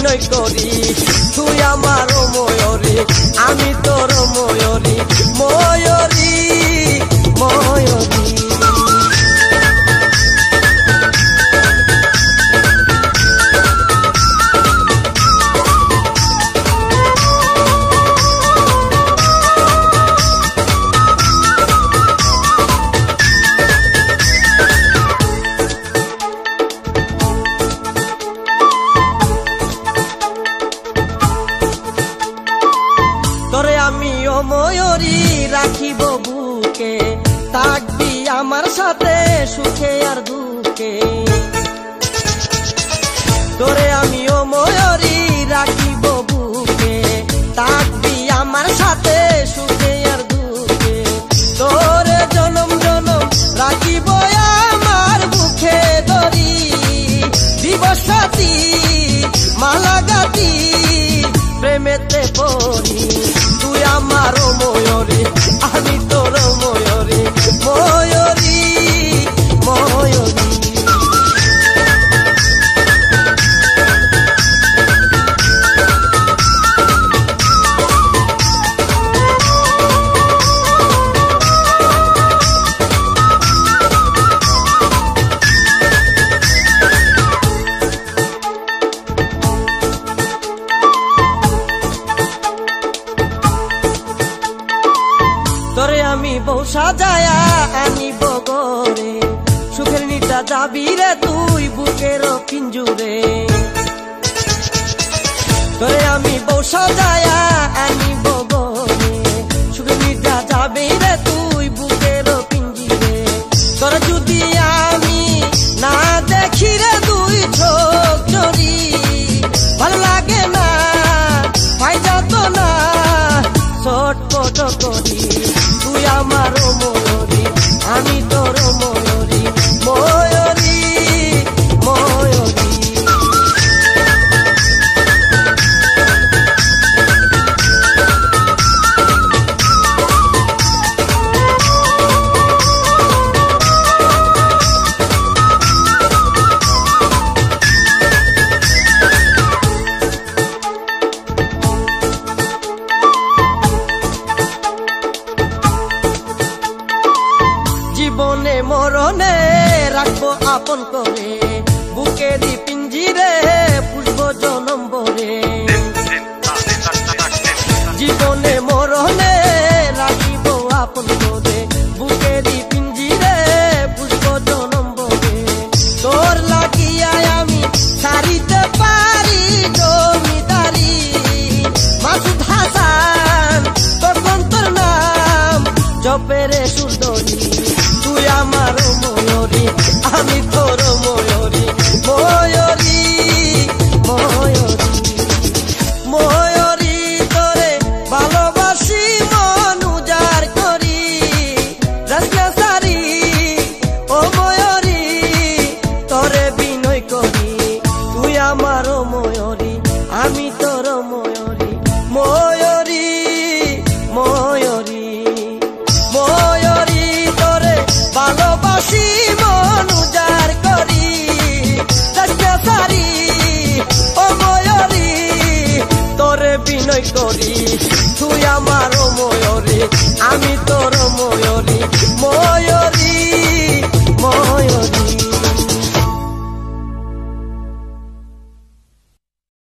বিনয় করি তুই আমার ময়ূরী আমি তোর ময়ূরী ময়ূরী ময়ূরী তোরে আমি ও ময়ূরী রাখিব বুকে থাকবি আমার সাথে সুখে আর দুঃখে তোরে আমি ও ময়ূরী রাখিব বুকে থাকবি আমার সাথে সুখে আর দুঃখে তোরে জনম জনম রাখিব আমার বুকে ধরি দিবস রাতি মালা গাতি প্রেমেতে পড়ি তুই আমার ময়ূরী আমি তোর ময়ূরী ময়ূরী ময়ূরী তোরে আমি বউ সাজায়া আনিব গরে সুখের নিটা যাবি রে তুই বুকের পিঞ্জুরে তোরে আমি বউ সাজায়া আনিব গরে সুখের নিটা যাবি রে তুই বুকের পিঞ্জুরে তোর যদি আমি না দেখি রে দুই চোখ জড়ি ভালো লাগে না ভাই যত না ছটপট করি তুই আমার ময়ূরী আমি তোর ময়ূরী ময়ূরী ময়ূরী জীবনে মরণে রাখবো আপন করে বুকেরই পিঞ্জিরে পুষবো জনম ভরে জীবনে মরণে রাখিব আপন করে বুকেরই পিঞ্জিরে পুষবো জনম ভরে তোর লাগিয়া আমি ছাড়িতে পারি জমিদারি মাসুদ হাসান তখন তোর নাম জপেরে সুন্দরী তুই আমার ময়ূরী আমি তোর ময়ূরী ময়ূরী ময়ূরী ময়ূরী তোরে ভালোবাসি মন উজাড় করি রাজনাসারি ও ময়ূরী তোরে বিনয় করি তুই আমার ময়ূরী আমি তোর ময়ূরী ময়ূরী ময়ূরী ময়ূরী তোরে ভালোবাসি মন উজাড় করি রাজনাসারি ও ময়ূরী তোরে বিনয় করি তুই আমার ময়ূরী